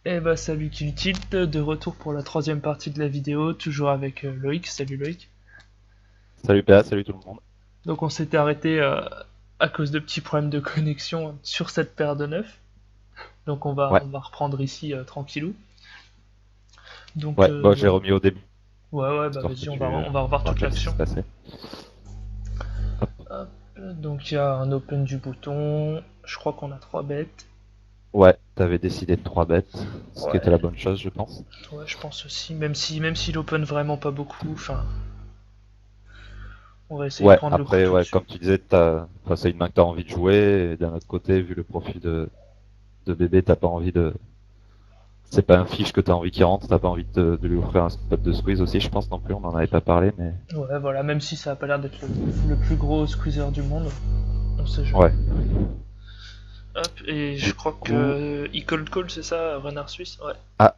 Eh bah salut Kill Tilt, de retour pour la troisième partie de la vidéo, toujours avec Loïc. Salut Loïc. Salut PA, salut tout le monde. Donc on s'était arrêté à cause de petits problèmes de connexion sur cette paire de neuf. Donc on va, Ouais, on va reprendre ici tranquillou. Donc ouais, bon, j'ai remis au début, ouais bah histoire que vas-y, on va tu revoir te toute rappelles ce qui l'action. se passait. Hop. Hop, donc il y a un open du bouton, je crois qu'on a 3 bêtes. Ouais, t'avais décidé de 3 bêtes, ce qui était la Ouais, bonne chose, je pense. ouais je pense aussi, même s'il open vraiment pas beaucoup, enfin on va essayer de Ouais, prendre le coup après, tout ouais, dessus. comme tu disais, enfin, c'est une main que t'as envie de jouer, et d'un autre côté, vu le profil de bébé, t'as pas envie de... C'est pas un fiche que t'as envie qu'il rentre, t'as pas envie de lui offrir un spot de squeeze aussi, je pense non plus, on en avait pas parlé, mais... Ouais voilà, même si ça a pas l'air d'être le plus gros squeezer du monde, on sait jamais. Ouais, Hop, et je du crois que coup... Cold Call, c'est ça, Renard Suisse. Ouais. Ah,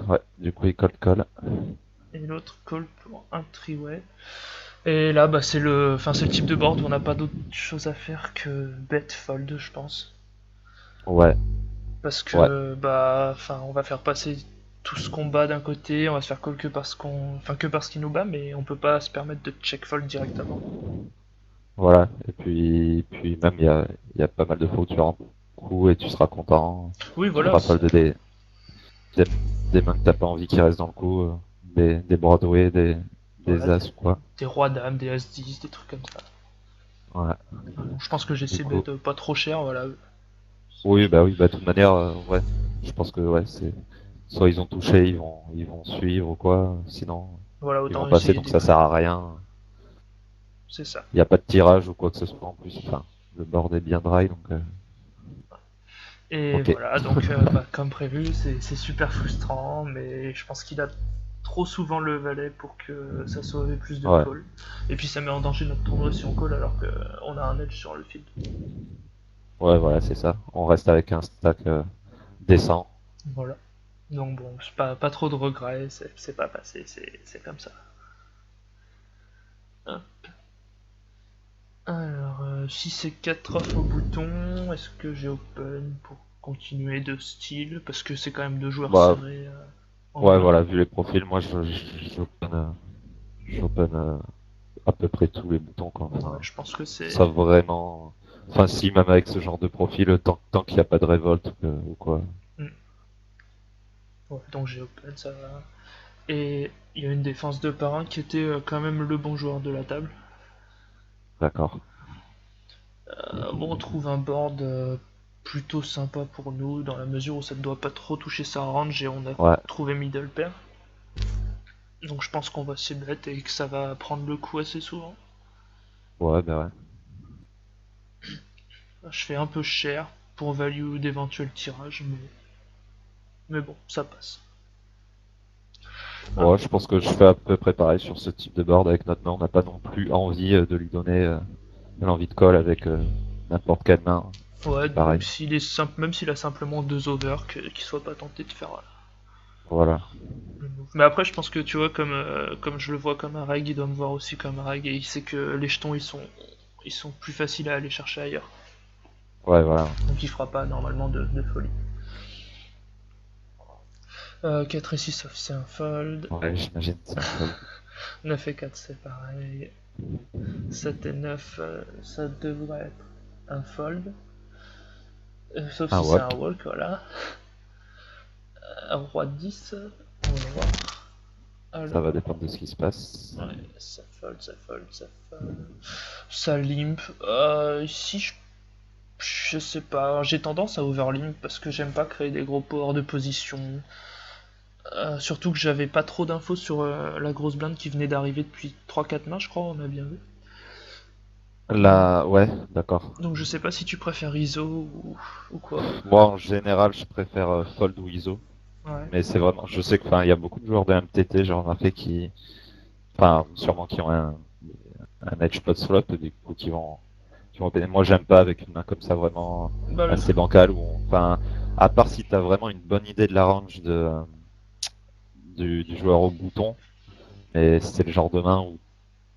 ouais, du coup, il colle. Et l'autre Call pour un triway. Et là, bah, c'est le type de board où on n'a pas d'autre chose à faire que bet fold, je pense. Ouais, Parce ouais, que, bah, enfin, on va faire passer tout ce qu'on bat d'un côté, on va se faire call que parce qu'il nous bat, mais on peut pas se permettre de check fold directement. voilà. Et puis même, il y a pas mal de fois où tu rentres coup et tu seras content. Oui, Tu voilà, feras fold des, des mains que t'as pas envie qui restent dans le coup, des Broadway, voilà, des As ou quoi. des rois dames, des as 10, des trucs comme ça. Ouais. Bon, je pense que Du j'essaie coup, de pas trop cher, voilà. oui, bah de toute manière, ouais. Je pense que ouais, c'est soit ils ont touché, ils vont suivre ou quoi. Sinon, Voilà, ils vont autant passer, essayer donc ça d'éviter. sert à rien. C'est ça. Il n'y a pas de tirage ou quoi que ce soit en plus. Enfin, le board est bien dry, donc Et ok. voilà, donc bah, comme prévu, c'est super frustrant, mais je pense qu'il a trop souvent le valet pour que ça soit plus de Ouais. call. Et puis ça met en danger notre tournoi si on call alors qu'on a un edge sur le field. Ouais, voilà, c'est ça. On reste avec un stack décent. Voilà. Donc bon, c'est pas trop de regrets, c'est pas passé, c'est comme ça. Hein. Alors, si c'est 4 off au bouton, est-ce que j'ai open pour continuer de style? Parce que c'est quand même deux joueurs Bah, serrés en ouais, blind. voilà, vu les profils, moi, j'open à peu près tous les boutons, quoi. Ouais, Enfin, je pense que c'est. ça vraiment. Enfin, si, même avec ce genre de profil, tant qu'il n'y a pas de révolte ou quoi. Hmm. Ouais, donc j'ai open, ça va. Et il y a une défense de par un qui était quand même le bon joueur de la table. D'accord. Bon, on trouve un board plutôt sympa pour nous, dans la mesure où ça ne doit pas trop toucher sa range et on a Ouais, trouvé middle pair. Donc je pense qu'on va s'y bet et que ça va prendre le coup assez souvent. ouais, bah ouais. Je fais un peu cher pour value d'éventuels tirages, mais bon, ça passe. Ah, Ouais, je pense que je fais à peu près pareil sur ce type de board avec notre main. On n'a pas non plus envie de lui donner l'envie de call avec n'importe quelle main. ouais, C'est pareil. même s'il a simplement deux overs, qu'il soit pas tenté de faire Voilà. le move. Mais après, je pense que tu vois, comme je le vois comme un reg, il doit me voir aussi comme un reg et il sait que les jetons ils sont plus faciles à aller chercher ailleurs. Ouais, voilà. Donc il fera pas normalement de folie. 4 et 6 sauf c'est un fold. Ouais, j'imagine, c'est un fold. 9 et 4 c'est pareil. 7 et 9 ça devrait être un fold. Sauf Un si c'est un walk. walk, voilà. Roi 10, on va voir. Ça va Alors, dépendre de ce qui se passe. ouais, ça fold, ça fold, ça fold. Ça limp. Ici, je sais pas. J'ai tendance à overlimp parce que j'aime pas créer des gros powers de position. Surtout que j'avais pas trop d'infos sur la grosse blinde qui venait d'arriver depuis 3-4 mains, je crois, on a bien vu. Donc, Là, ouais, d'accord. donc je sais pas si tu préfères ISO ou quoi. Moi, en général, je préfère fold ou ISO. Ouais. Mais c'est vraiment, je sais que, enfin, il y a beaucoup de joueurs de MTT, j'ai remarqué, enfin, sûrement qui ont un edge pot flop, du coup, qui vont opener. Moi, j'aime pas avec une main comme ça, vraiment Bah, assez bancale, enfin, à part si t'as vraiment une bonne idée de la range du joueur au bouton, mais c'est le genre de main où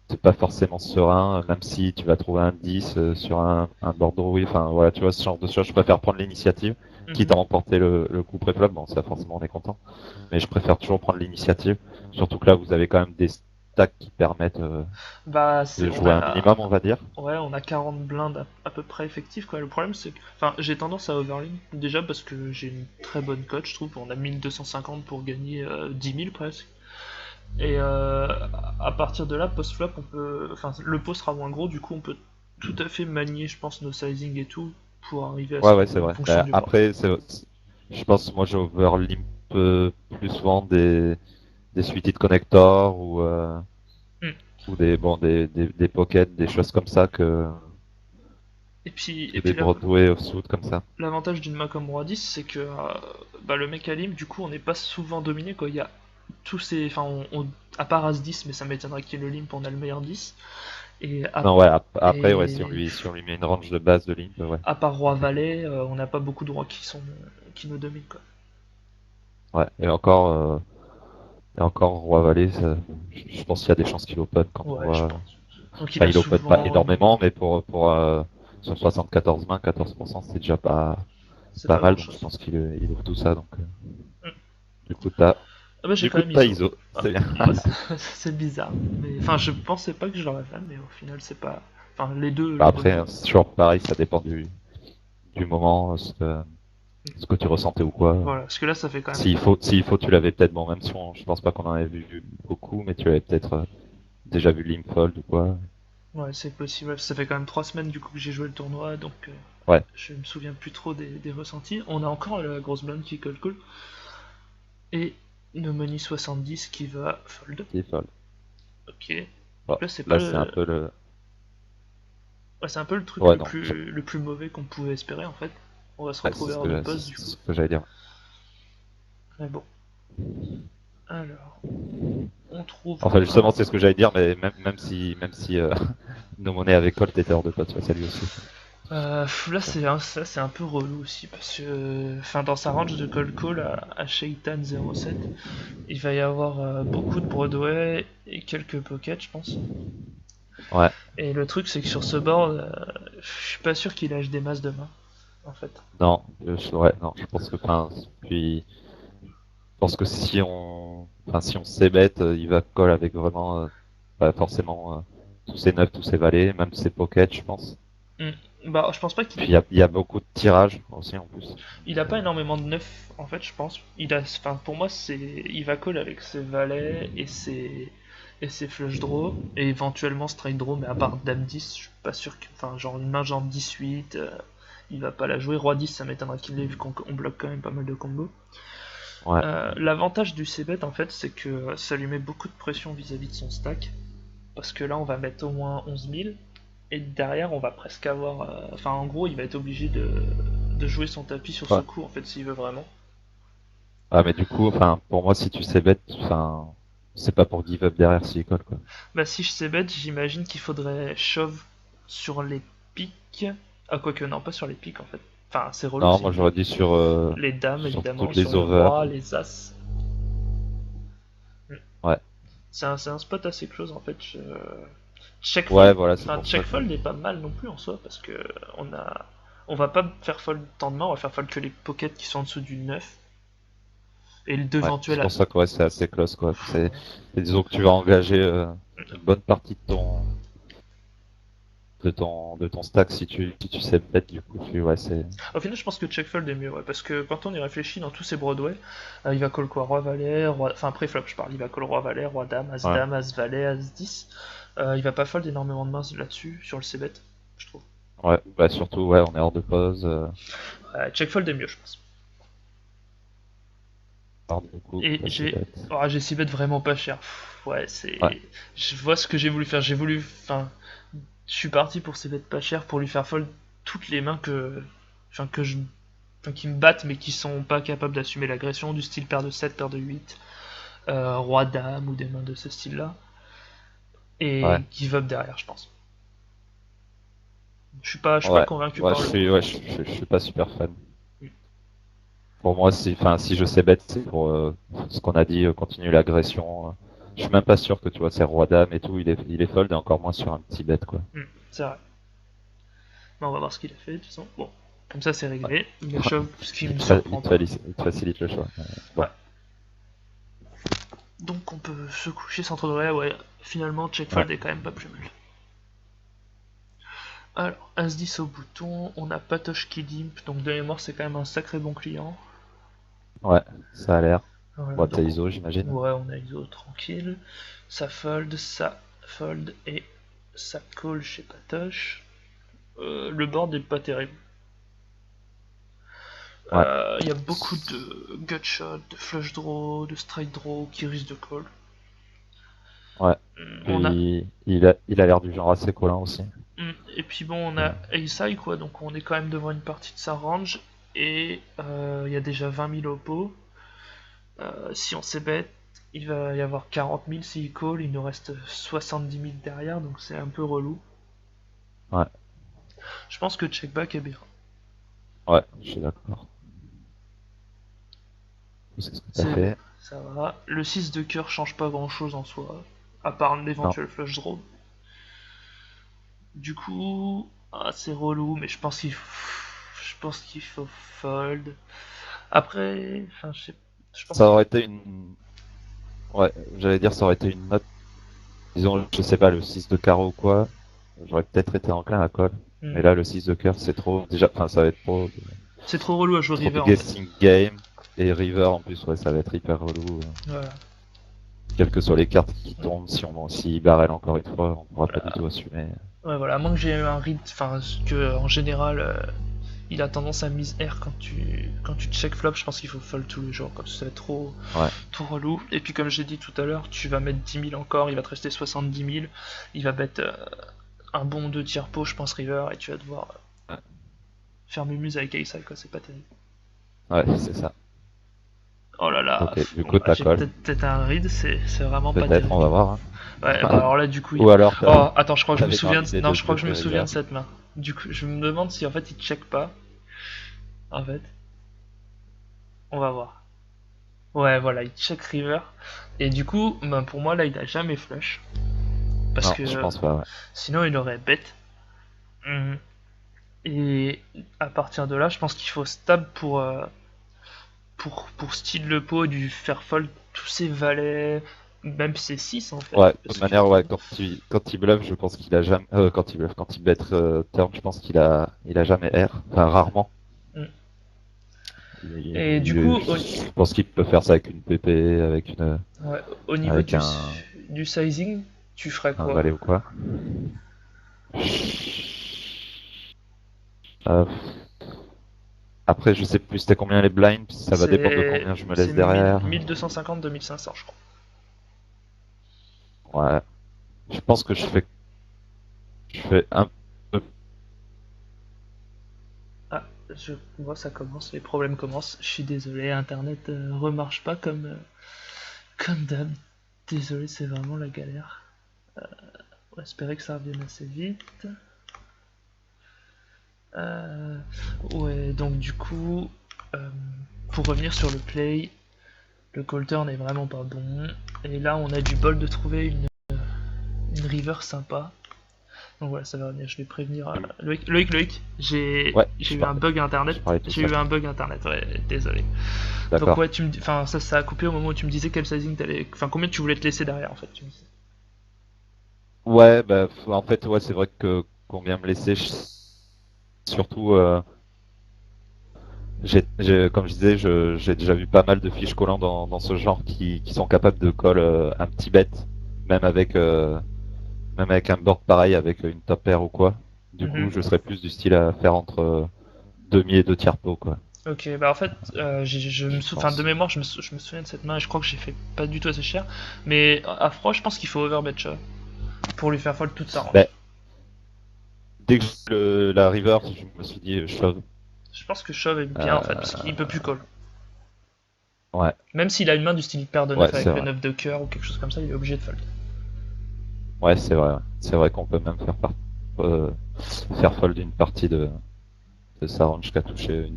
c'est pas forcément serein, même si tu vas trouver un 10 sur un bordereau, oui, enfin voilà, tu vois, ce genre de choses, je préfère prendre l'initiative, quitte à Mhm. remporter le coup préflop, bon ça forcément on est content, mais je préfère toujours prendre l'initiative, surtout que là vous avez quand même des stacks qui permettent Bah, de on jouer un a, minimum, on va dire. ouais, on a 40 blindes à peu près effectives, quoi. Le problème, c'est que, enfin, j'ai tendance à overling, déjà parce que j'ai une très bonne cote, je trouve. On a 1250 pour gagner 10 000 presque. Et à partir de là, post-flop, on peut, enfin, le pot sera moins gros, du coup, on peut tout à fait manier, je pense, nos sizing et tout pour arriver à Ouais, ce ouais, c'est en vrai. fonction Bah, du board. après, je pense moi j'ai overlimp plus souvent des suites de connectors Hmm. ou des pockets, des choses comme ça Et que des puis là, Broadway offsuit comme ça. l'avantage d'une main comme Roi 10, c'est que bah, le mec à limp, du coup, on n'est pas souvent dominé, quoi. Il y a tous ces. Enfin, à part As 10, mais ça m'étonnerait qu'il y ait le limp, on a le meilleur 10. Et Non, ouais, après, ouais, et si on lui met une range de base de limp, ouais. à part Roi Valet, on n'a pas beaucoup de rois qui nous dominent, quoi. Ouais, et encore, Roi Valet, je pense qu'il y a des chances qu'il open quand on Ouais, je voit. pense. Donc il Enfin, a il open pas souvent une. énormément, mais sur 74 mains, 14%, c'est déjà C'est pas pas mal, grand donc je chose. pense qu'il ouvre tout ça. Donc, Hmm. du coup, t'as, Ah bah j'ai du quand coup, même t'as ISO. ISO, Ah, c'est bien. bah, c'est bizarre. Mais enfin, je pensais pas que je l'aurais fait, mais au final, c'est pas. Enfin, Bah, les deux après, m'ont. c'est toujours pareil, ça dépend du moment, ce que tu ressentais ou quoi. Voilà, parce que là, ça fait quand même. S'il faut, tu l'avais peut-être, bon, même si je pense pas qu'on en avait vu beaucoup, mais tu l'avais peut-être déjà vu Limfold ou quoi. Ouais, c'est possible. Ça fait quand même 3 semaines du coup que j'ai joué le tournoi, donc Ouais, je me souviens plus trop des ressentis. On a encore la grosse blonde qui colle cool. Et No Money 70 qui va fold. qui est fold. Ok. Bon, Donc là, c'est pas là, c'est un le. peu le. Ouais, c'est un peu le truc Ouais, non, le plus mauvais qu'on pouvait espérer en fait. On va se ouais, c'est retrouver hors de poste c'est du coup. ce que j'allais dire. Mais bon. Alors, on trouve Enfin, justement, un. c'est ce que j'allais dire, mais même si nos monnaies avec Colt étaient hors de pote, ça lui aussi. Là, ça, c'est un peu relou aussi parce que, enfin, dans sa range de call call à Shaitan 07, il va y avoir beaucoup de Broadway et quelques pockets, je pense. Ouais, Et le truc, c'est que sur ce board, je suis pas sûr qu'il lâche des masses de main, en fait. non, ouais, non, je pense que, enfin, puis, je pense que si on s'ébête, il va call avec vraiment, pas forcément tous ses neufs, tous ses valets, même ses pockets, je pense. Hmm. Bah, je pense pas qu'il Puis il y a beaucoup de tirages aussi en plus. il a pas énormément de neufs, en fait, je pense. Enfin, pour moi, il va call avec ses valets et ses flush draw et éventuellement straight draw, mais à part dame 10, je suis pas sûr que, enfin, genre une main genre 18, il va pas la jouer. Roi 10, ça m'étonnerait qu'il l'ait vu qu'on bloque quand même pas mal de combos. Ouais, L'avantage du c-bet en fait, c'est que ça lui met beaucoup de pression vis-à-vis de son stack. Parce que là, on va mettre au moins 11 000. Et derrière, on va presque avoir. Enfin, en gros, il va être obligé de jouer son tapis sur ce ouais. coup, en fait, s'il veut vraiment. Ah, mais du coup, enfin, pour moi, si tu sais bet, enfin, c'est pas pour give up derrière s'il colle, quoi. Bah, si je sais bête, j'imagine qu'il faudrait shove sur les pics. Ah, quoique, non, pas sur les pics, en fait. Enfin, c'est relou Non, moi s'il j'aurais peut. dit Les dames, sur évidemment, toutes sur les les over. rois, les as. Hmm. Ouais, C'est un spot assez close, en fait. Check ouais, fold, voilà, c'est enfin pour ça check que. fold n'est pas mal non plus en soi parce que on va pas faire fold tant de main, on va faire fold que les pockets qui sont en dessous du 9 et Ouais, c'est d'éventuels. pour ça que ouais, c'est assez close, quoi. Disons que tu vas engager une bonne partie de ton stack si tu sais bet, du coup, ouais, c'est. Au final, je pense que check fold est mieux, ouais, parce que quand on y réfléchit dans tous ces Broadway, il va call quoi, roi valet, roi, enfin pré-flop je parle, il va call roi valet, roi Ouais, dame, as valet, as 10. Il va pas fold énormément de mains là-dessus sur le c-bet, je trouve. ouais, bah surtout, ouais, on est hors de pause, Check fold est mieux, je pense. hors de coup, Et c'est j'ai bête. oh, j'ai c-bet vraiment pas cher. Ouais, Ouais, c'est. Je vois ce que j'ai voulu faire. J'ai voulu. Enfin, je suis parti pour c-bet pas cher pour lui faire fold toutes les mains que. Enfin, que je. Enfin, qui me battent mais qui sont pas capables d'assumer l'agression, du style paire de 7 paire de 8 roi dame ou des mains de ce style-là. ouais, Et give up derrière, je pense. Je suis pas ouais, convaincu ouais, par le pot. je suis pas super fan. Pour moi, si je sais bet, c'est pour ce qu'on a dit, continuer l'agression, Je suis même pas sûr que tu vois, c'est roi dame et tout, il est fold et encore moins sur un petit bet quoi. C'est vrai. Mais on va voir ce qu'il a fait, de toute façon. Bon, comme ça c'est Ouais. réglé. Il a shove, ce qui Il me te, surprend pas. il te facilite le choix. Bon, Ouais. Donc on peut se coucher sans trop de regret. Ouais, finalement, check ouais, fold est quand même pas plus mal. Alors, As-10 au bouton, on a Patoche qui limp, donc de mémoire c'est quand même un sacré bon client. ouais, ça a l'air. Voilà, Bon, t'as donc ISO, j'imagine. ouais, on a ISO tranquille. Ça fold et ça call chez Patoche. Le board est pas terrible. Ouais. Il y a beaucoup de gutshot, de flush draw, de strike draw qui risquent de call. Ouais. On a Puis il a l'air du genre assez collant aussi. et puis bon, on a Ace High quoi, donc on est quand même devant une partie de sa range et il y a déjà 20 000 au pot. Si on s'ébête, il va y avoir 40 000 s'il call, il nous reste 70 000 derrière, donc c'est un peu relou. Ouais, Je pense que check back est bien. ouais, je suis d'accord. C'est ce que t'as C'est, fait. ça va. Le 6 de cœur change pas grand chose en soi, à part Non. l'éventuel flush draw. Du coup, c'est relou, mais je pense qu'il faut fold. Après, enfin, je pense Ça qu'il faut. aurait été une. Ouais, j'allais dire, ça aurait été une note. Disons, je sais pas, le 6 de carreau ou quoi. J'aurais peut-être été enclin à call. Hmm. Mais là, le 6 de cœur, c'est trop. Déjà, enfin, ça va être trop. C'est trop relou à jouer Trop de river en fait. guessing game. Et river en plus, ouais, ça va être hyper relou. Voilà. Quelles que soient les cartes qui tombent, si barrel encore une fois, on pourra pas du Voilà. tout assumer. Ouais, voilà. À moins que j'ai un read, enfin, que en général, il a tendance à mise R quand tu check flop. Je pense qu'il faut fold tous les jours, comme ça va être Ouais, trop relou. Et puis, comme j'ai dit tout à l'heure, tu vas mettre 10 000 encore, il va te rester 70 000. Il va mettre un bon 2 tiers pot, je pense, river, et tu vas devoir ouais, faire mumuse avec Ace High, quoi. C'est pas terrible. ouais, c'est ça. Oh là là, Ok, du coup, ta j'ai call. peut-être un read, c'est vraiment pas Peut-être, on terrible. va voir. Ouais, bah Hein. alors là, du coup, Ou alors, oh, attends, je crois que je me t'avais dans souviens l'idée non, de je crois que je me bluffer souviens river. de cette main. Du coup, je me demande si en fait il check pas. En fait, on va voir. Ouais, voilà, il check river. Et du coup, ben, pour moi, là, il a jamais flush. Parce Non, que je pense pas, ouais. sinon, il aurait bet. Hum. Et à partir de là, je pense qu'il faut stab pour style le pot, du faire fold tous ses valets, même ses 6 en fait. Ouais, de toute Parce que. manière, ouais, quand il bluffe, je pense qu'il a jamais, quand il bluffe, quand il bet turn, je pense qu'il a jamais R, enfin rarement. Hum. Et du coup, Je pense qu'il peut faire ça avec une PP, ouais, au niveau avec du sizing, tu ferais un quoi? valet ou quoi. Euh, Après, je sais plus c'était combien les blinds, ça va dépendre de combien je me C'est laisse derrière. 1250-2500, je crois. Ouais, je pense que je fais un peu. Ah, je vois, ça commence, les problèmes commencent. Je suis désolé, Internet remarche pas comme d'hab. Désolé, c'est vraiment la galère. On va espérer que ça revienne assez vite. Euh, ouais, donc du coup, euh, pour revenir sur le play, le call turn est vraiment pas bon. Et là, on a du bol de trouver une river sympa. Donc voilà, ça va revenir, je vais prévenir Loïc, Ouais, j'ai eu un bug internet. je parlais tout J'ai seul. eu un bug internet, ouais, désolé. Donc D'accord. ouais, enfin ça a coupé au moment où tu me disais quel sizing t'allais, enfin combien tu voulais te laisser derrière en fait. Tu me disais. Ouais, bah, en fait, ouais, c'est vrai que combien me laisser, surtout, comme je disais, j'ai déjà vu pas mal de fiches collants dans ce genre qui sont capables de call un petit bet, même avec, euh, même avec un board pareil, avec une top pair ou quoi. Du coup, Mhm. je serais plus du style à faire entre demi et deux tiers pot, quoi. Ok, bah en fait, Je enfin de pense. mémoire, je me souviens de cette main et je crois que j'ai fait pas du tout assez cher. Mais à froid, je pense qu'il faut overbet ça pour lui faire fold toute sa Ben, range. dès que j'ai la river, je me suis dit, je shove. Je pense que shove est bien en fait, parce qu'il peut Euh, plus call. ouais, Même s'il a une main du style paire de ouais, 9 c'est avec le vrai. 9 de cœur ou quelque chose comme ça, il est obligé de fold. Ouais, c'est vrai. Ouais. C'est vrai qu'on peut même euh, faire fold une partie de sa range qui a touché une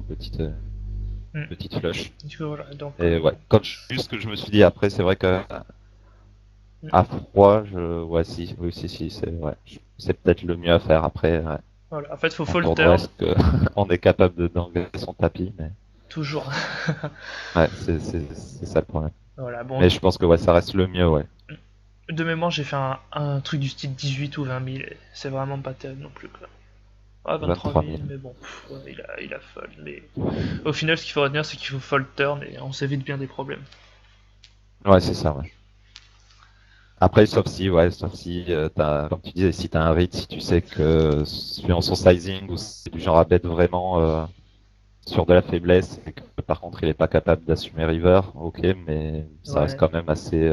Hmm. petite flush. Du coup, voilà, donc Et ouais, juste ce que je me suis dit après, c'est vrai que À froid, ouais, si, oui, si, c'est ouais. C'est peut-être le mieux à faire après. Ouais. Voilà, en fait, faut En fold tournoi, turn, est-ce que on est capable d'enlever son tapis, mais toujours. ouais, c'est ça le problème. Voilà, bon, Mais je pense que ouais, ça reste le mieux, ouais. de mémoire, j'ai fait un truc du style 18 ou 20 000, et c'est vraiment pas terrible non plus, quoi. Ah, 23 23 000, 000. mais bon, ouais, il a fold. Mais au final, ce qu'il faut retenir, c'est qu'il faut fold turn et on s'évite bien des problèmes. Ouais, c'est ça, ouais. Après, sauf si, comme tu disais, si t'as un read, si tu sais que, suivant son sizing, ou si c'est du genre à bet vraiment sur de la faiblesse, et que par contre il est pas capable d'assumer river, ok, mais ça reste Ouais, quand même assez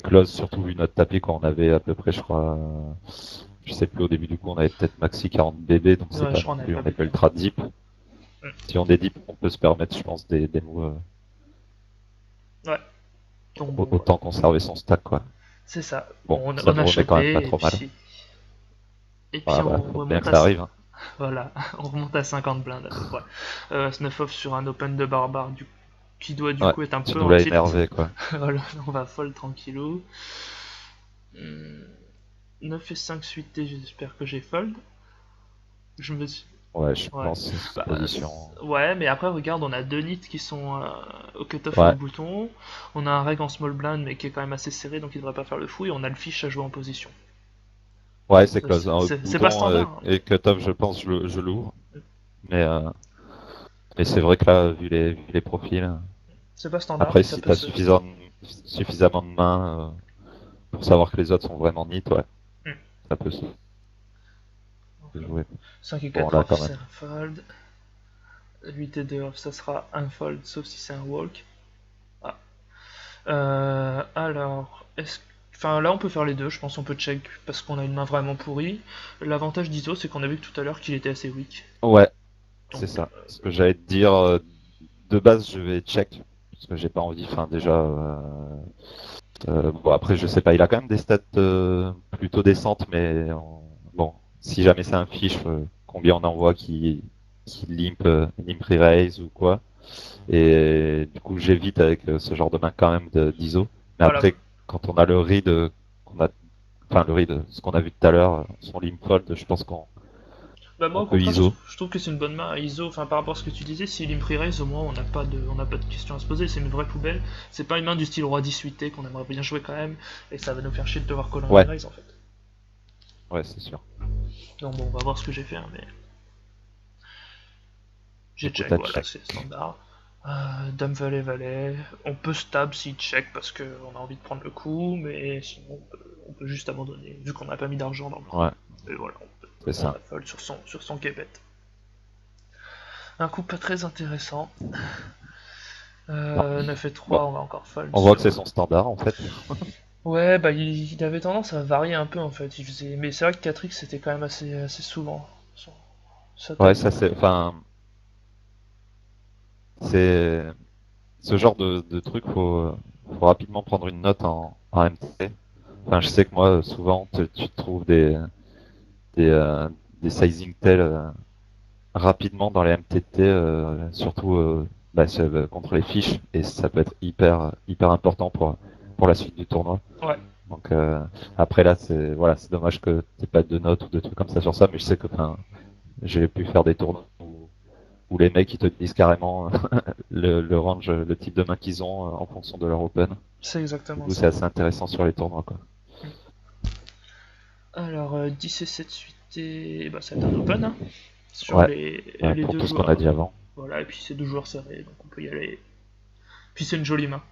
close, surtout vu notre tapis quand on avait à peu près, je crois, je sais plus, au début du coup, on avait peut-être maxi 40 BB, donc c'est ouais, pas je non crois qu'on avait plus, pas on n'est pas beaucoup. ultra deep. Mm. Si on est deep, on peut se permettre, je pense, des moves, Ouais, donc bon, bah, autant conserver son stack, quoi. c'est ça. Bon, ça On nous a remet quand même pas chopé, trop mal. et puis Voilà, bah, on faut bien remonte que à, ça arrive, hein. voilà, on remonte à 50 blindes à peu près. Snuff off sur un open de barbare qui doit du Ouais, coup être un tu peu nous en l'as tilt. énervé, quoi. Voilà, on va fold tranquillou. 9 et 5 suité, j'espère que j'ai fold. Je me suis... Ouais, je Ouais. pense, cette Bah, position. ouais, mais après, regarde, on a deux nits qui sont au cutoff et au Ouais, bouton. On a un reg en small blind, mais qui est quand même assez serré, donc il devrait pas faire le fou. Et on a le fiche à jouer en position. ouais, c'est close. Un C'est pas bouton standard, hein. et cutoff, je pense, je l'ouvre. Mais, euh, mais c'est vrai que là, vu les profils, C'est pas standard, après, mais ça si peut t'as se. suffisamment de mains pour savoir que les autres sont vraiment neat, ouais, Hmm. ça peut se jouer. 5 et Bon, 4 là, off, quand c'est même. un fold. 8 et 2 off, ça sera un fold, sauf si c'est un walk. Ah. Alors, enfin, là, on peut faire les deux. Je pense qu'on peut check parce qu'on a une main vraiment pourrie. L'avantage d'ISO, c'est qu'on a vu tout à l'heure qu'il était assez weak. Ouais, c'est Donc, ça. Ce que j'allais te dire, de base, je vais check. Parce que j'ai pas envie, enfin, déjà. Bon, après, je sais pas, il a quand même des stats plutôt décentes, mais bon, si jamais c'est un fiche, combien on envoie qui limp re-raise ou quoi. Et du coup, j'évite avec ce genre de main quand même d'ISO. Mais voilà. après, quand on a le read, qu'on a, enfin le read, ce qu'on a vu tout à l'heure, son limp fold, je pense Bah moi on au peut contraire ISO. je trouve que c'est une bonne main à ISO, enfin par rapport à ce que tu disais, si il raise au moins on n'a pas de questions à se poser, c'est une vraie poubelle, c'est pas une main du style roi 10 8 qu'on aimerait bien jouer quand même, et ça va nous faire chier de devoir coller un Ouais, raise en fait. ouais, c'est sûr. Donc bon on va voir ce que j'ai fait, hein, mais j'ai Écoute, check, à voilà check. c'est standard. Dame valet valet, on peut stab si check parce qu'on a envie de prendre le coup, mais sinon on peut juste abandonner, vu qu'on n'a pas mis d'argent dans le coup. Ouais, Et voilà, c'est on ça. a fold sur son québet. Un coup pas très intéressant. Non. 9 et Bon, 3, on va encore fold on voit que sur. c'est son standard en fait. Ouais, bah il avait tendance à varier un peu en fait. Mais c'est vrai que 4x c'était quand même assez souvent. Sa Ouais, tête. ça c'est, enfin, c'est ce genre de truc, faut rapidement prendre une note en MT. Enfin, je Hmm. sais que moi, souvent, tu trouves des, euh, des sizing tels rapidement dans les MTT, surtout contre les fiches, et ça peut être hyper important pour la suite du tournoi. Ouais, Donc après là, c'est dommage que t'aies pas de notes ou de trucs comme ça sur ça, mais je sais que enfin, j'ai pu faire des tournois où les mecs ils te disent carrément le range, le type de main qu'ils ont en fonction de leur open. c'est Du exactement coup, c'est ça. assez intéressant sur les tournois, quoi. Hmm. Alors, 10 et 7 suités, bah, ça va être un open, hein, sur Ouais, ouais, les pour deux tout ce qu'on a joueurs. dit avant. Voilà, et puis c'est deux joueurs serrés, donc on peut y aller. Puis c'est une jolie main.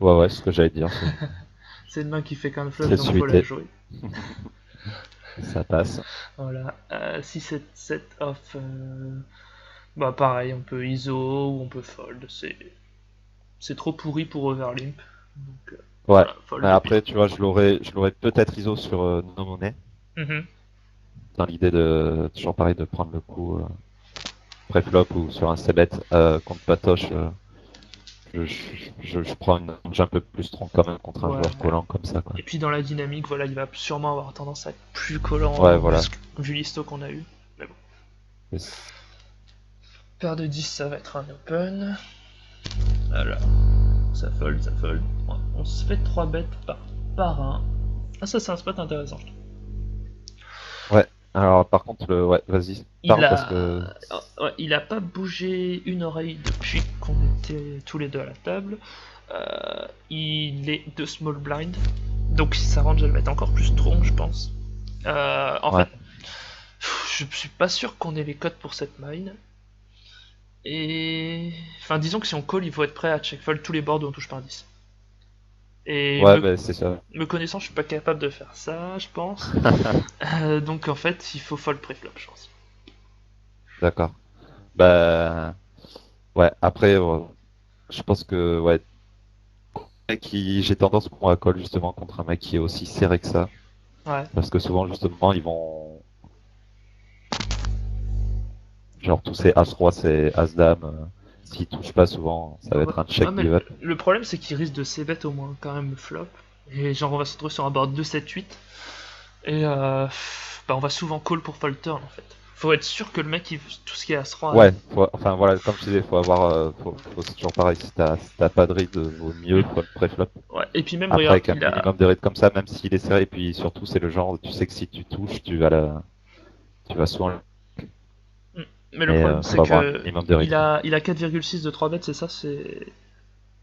Ouais, ce que j'allais dire, C'est une main qui fait qu'un flush, c'est donc faut la suité, jouer. ça passe. Voilà, 6, 7, 7 off. Bah pareil, on peut ISO ou on peut fold. C'est trop pourri pour overlimp. Donc Ouais. voilà, Mais fold depuis le après, tu coup. vois, je l'aurais peut-être ISO sur No Money, Mhm. dans l'idée de, toujours pareil, de prendre le coup pré-flop ou sur un c-bet contre Patoche. Je prends une range un peu plus strong quand même contre un Ouais. joueur collant comme ça, quoi. Et puis dans la dynamique, voilà, il va sûrement avoir tendance à être plus collant Ouais, voilà. vu l'histo qu'on a eu. Mais bon. Yes. Paire de 10, ça va être un open. Alors. ça fold, ça fold. Ouais, on se fait 3 bêtes par un. Ah, ça, c'est un spot intéressant, je trouve. Ouais. Alors, par contre, ouais, vas-y, Il parle parce que. a... ouais, il a pas bougé une oreille depuis qu'on était tous les deux à la table. Il est de small blind. Donc si ça rentre, je vais le mettre encore plus strong, je pense. En Ouais. fait, je suis pas sûr qu'on ait les codes pour cette mine. Et. Enfin, disons que si on call, il faut être prêt à check fold tous les boards où on touche par 10. Et Ouais, bah, c'est ça. me connaissant, je suis pas capable de faire ça, je pense. Donc en fait, il faut fold préflop, je pense. D'accord. Bah, ouais, après, je pense que, ouais, j'ai tendance moi à call justement contre un mec qui est aussi serré que ça. Ouais. Parce que souvent, justement, ils vont. Genre, tous ces As-Roi, c'est As-Dame. S'ils touchent pas souvent, ça va Ouais. être un Ouais, check mais give up. le problème, c'est qu'il risque de c-bet au moins quand même flop. Et genre, on va se retrouver sur un board 2-7-8. Et bah, on va souvent call pour fold turn en fait. Faut être sûr que le mec, tout ce qui est As-Roi. Ouais, enfin voilà, comme je disais, faut avoir. C'est toujours pareil, si t'as pas de read, vaut mieux fold pré-flop. Ouais, et puis même, Après, regarde, avec un il a. minimum de read comme ça, même s'il est serré, et puis surtout, c'est le genre, tu sais que si tu touches, tu vas souvent. Hmm. Mais le Mais problème, c'est faut avoir un que minimum de read, quoi. il a 4,6 de 3 bêtes, c'est ça, c'est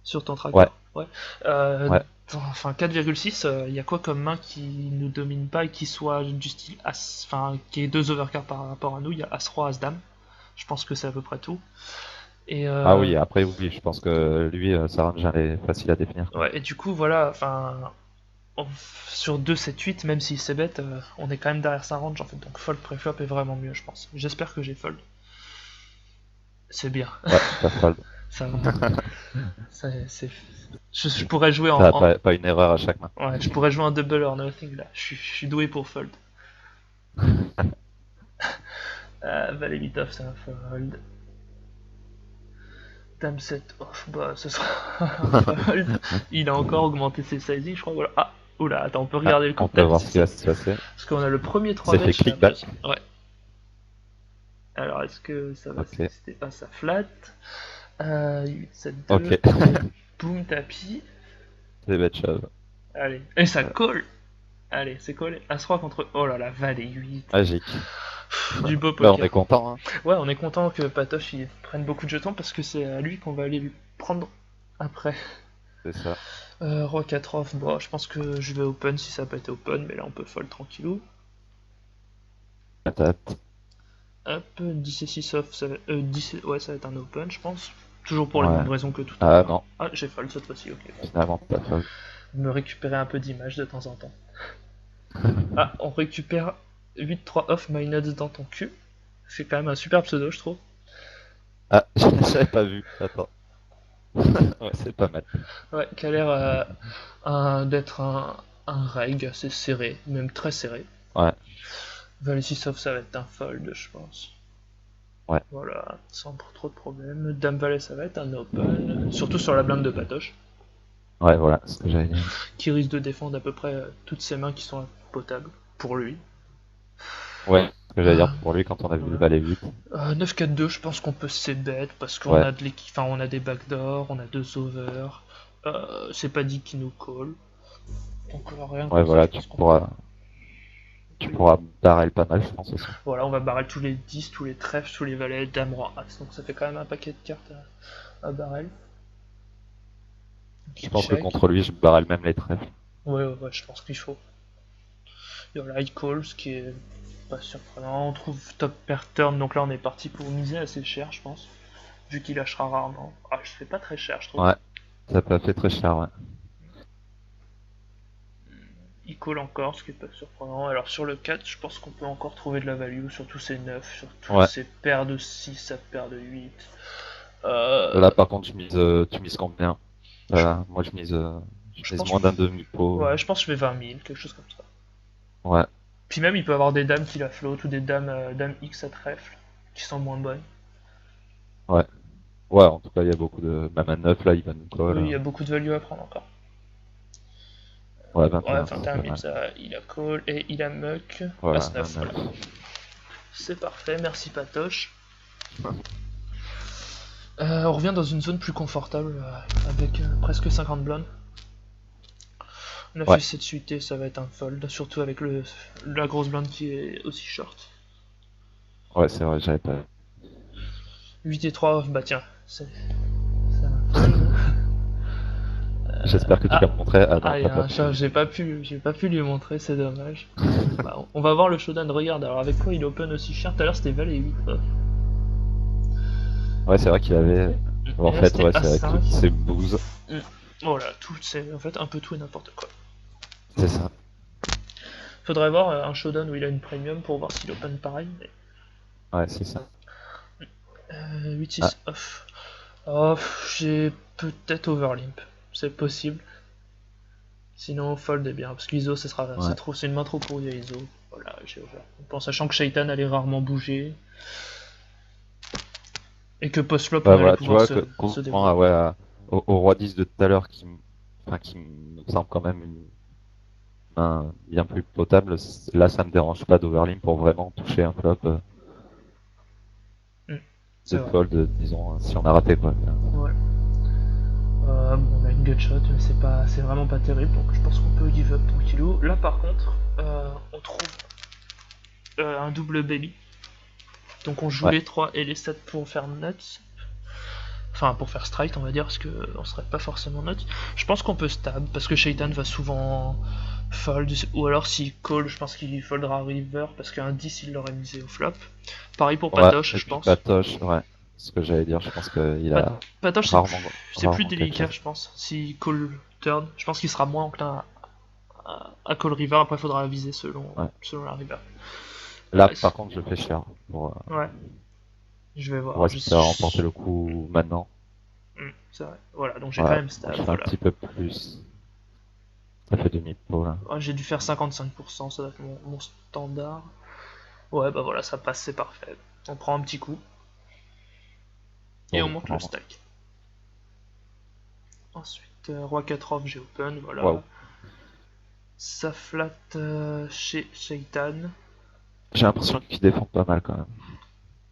sur ton tracker. Ouais, Ouais. Euh, ouais. enfin, 4,6, il y a quoi comme main qui nous domine pas et qui soit du style As. Enfin, qui est 2 overcards par rapport à nous. Il y a As-Roi, As-Dame. Je pense que c'est à peu près tout. Et Ah oui, après, oui, je pense que lui, ça rend jamais facile à définir, quoi. ouais, et du coup, voilà, enfin, on- sur 2, 7, 8, même si c'est bête, on est quand même derrière sa range en fait. Donc fold préflop est vraiment mieux, je pense. J'espère que j'ai fold. C'est bien. Ouais, t'as fold. Ça va. Je pourrais jouer T'as pas une erreur à chaque main. ouais, je pourrais jouer en double or nothing là. Je suis doué pour fold. Valet 8 off, c'est un fold. Dame 7 off, bah ce sera un fold. Il a encore augmenté ses sizing, je crois. Voilà. Ah, oula, attends, on peut Ah, regarder le on peut cocktail voir si ce qui c'est. va se passer. Parce qu'on a le premier 3 C'est bet fait chez la click back. buzz. Ouais. Alors est-ce que ça va Ok, c'était pas ça flat 8, 7, 2. ok. Boom, tapis. C'est bête shove. Allez. Et ça colle. Allez, c'est collé. As-Roi contre. Oh là là, Valet 8. Magique. Du beau Bah, on poker. est content, hein. Ouais, on est content que Patoche il prenne beaucoup de jetons parce que c'est à lui qu'on va aller lui prendre après. C'est ça. Roi 4 off, bon, je pense que je vais open si ça n'a pas été open, mais là on peut fold tranquillou. Patate. Hop, 10 et 6 off, ouais, ça va être un open, je pense. Toujours pour les Ouais. mêmes raisons que tout à Ah l'heure. non, Ah, j'ai fold cette fois-ci, ok. finalement, pas fold. Me récupérer un peu d'image de temps en temps. Ah, on récupère 8-3 off, my nuts dans ton cul. C'est quand même un super pseudo, je trouve. Ah, j'avais pas vu. Attends. Ouais, c'est pas mal. Ouais, qui a l'air d'être un reg assez serré, même très serré. Ouais, Valet 6 off, ça va être un fold, je pense. ouais. Voilà, sans trop de problèmes. Dame Valet, ça va être un open, surtout sur la blinde de Patoche, Ouais, voilà, c'est ce que j'avais dit. qui risque de défendre à peu près toutes ses mains qui sont potables pour lui. Ouais, ce que j'allais dire pour lui quand on a vu le valet 8. 9-4-2, je pense qu'on peut c-bet parce qu'on Ouais. a enfin, on a des backdoors, on a 2 over. C'est pas dit qu'il nous call. Donc rien Ouais, que ça, voilà, je pense qu'on peut. tu pourras barrel pas mal, je pense aussi. Voilà, on va barrel tous les 10, tous les trèfles, tous les valets, dame, roi, as. Donc ça fait quand même un paquet de cartes à barrel. Je pense que Check. contre lui, je barrel même les trèfles. Ouais, je pense qu'il faut. Il y a la high call, ce qui est pas surprenant. On trouve top pair turn, donc là on est parti pour miser assez cher, je pense. Vu qu'il lâchera rarement. Ah, je fais pas très cher, je trouve. Ouais, ça peut fait très cher, ouais. Il call encore, ce qui est pas surprenant. Alors sur le 4, je pense qu'on peut encore trouver de la value sur tous ces 9, sur tous Ouais. ces paires de 6, sa paire de 8. Là, par contre, tu mises combien? Moi, je mise pense moins que- d'un demi-pot. Ouais, je pense que je fais 20 000, quelque chose comme ça. Ouais, Puis même, il peut avoir des dames qui la flotte ou des dames X à trèfle qui sont moins bonnes. ouais. Ouais, en tout cas, il y a beaucoup de. Même à 9, là, il va nous call. Oui, il y a beaucoup de value à prendre encore. Ouais, Ouais, 21, c'est 21 pas 000, mal. ça, il a call et il a muck. Voilà, As-9, voilà. 9. C'est parfait, merci Patoche. On revient dans une zone plus confortable avec presque 50 blindes. 9 et Ouais, 7 suité, ça va être un fold, surtout avec la grosse blinde qui est aussi short. ouais, c'est vrai, j'avais pas. 8 et 3 off, bah tiens, c'est un fold. J'espère que tu Ah, l'as montré. Ah non, il y t'as a pas un chat, pu. j'ai pas pu lui montrer, c'est dommage. Bah, on va voir le showdown, regarde, alors avec quoi il open aussi cher, tout à l'heure c'était valet 8 off. Ouais, c'est vrai qu'il avait. En Et là fait, c'était ouais, c'est avec A5. toutes ces bouses. Voilà, tout, c'est en fait un peu tout et n'importe quoi. C'est ça. Faudrait voir un showdown où il a une premium pour voir s'il open pareil. Mais... Ouais, c'est ça. 8-6 Ah, off. Oh, j'ai peut-être overlimp, c'est possible. Sinon, fold est bien, parce qu'ISO, ouais. c'est une main trop pourrie à ISO. Voilà, j'ai over. En sachant que Shaitan allait rarement bouger, et que post-flop, on Ouais, allait voilà, tu pouvoir vois, se contrairement à, débrouiller. ouais, au roi 10 de tout à l'heure, enfin, qui me semble quand même une main bien plus potable, là, ça me dérange pas d'overlim pour vraiment toucher un flop Hmm, c'est de vrai. fold, disons, si on a raté, quoi. Ouais. Bon, on a une gutshot, mais c'est vraiment pas terrible, donc je pense qu'on peut give up tranquillou. Là, par contre, on trouve un double belly. Donc on joue Ouais, les 3 et les 7 pour faire nuts. Enfin, pour faire strike, on va dire, parce qu'on serait pas forcément nuts. Je pense qu'on peut stab, parce que Shaitan va souvent fold, ou alors s'il call, je pense qu'il foldera river, parce qu'un 10 il l'aurait misé au flop. Pareil pour ouais, Patoche, et je puis pense. Patoche, ouais, ce que j'allais dire, je pense qu'il a Patoche, c'est plus rarement quelque délicat, chose. je pense. S'il call turn, je pense qu'il sera moins enclin à call river, après il faudra viser Ouais. selon la river. Là, par contre, je fais cher Ouais, je vais pour voir. espérer remporter le coup maintenant. C'est vrai. Voilà, donc j'ai quand Ouais, même moi, stab, je fais un voilà. petit peu plus. Ça fait demi-pot, là. Oh, j'ai dû faire 55%, ça doit être mon standard. Ouais, bah voilà, ça passe, c'est parfait. On prend un petit coup et on Bon, monte le vraiment. stack. Ensuite, roi 4 off, j'ai open, Waouh. voilà. Ça flatte chez Shaitan. J'ai l'impression qu'il défend pas mal quand même.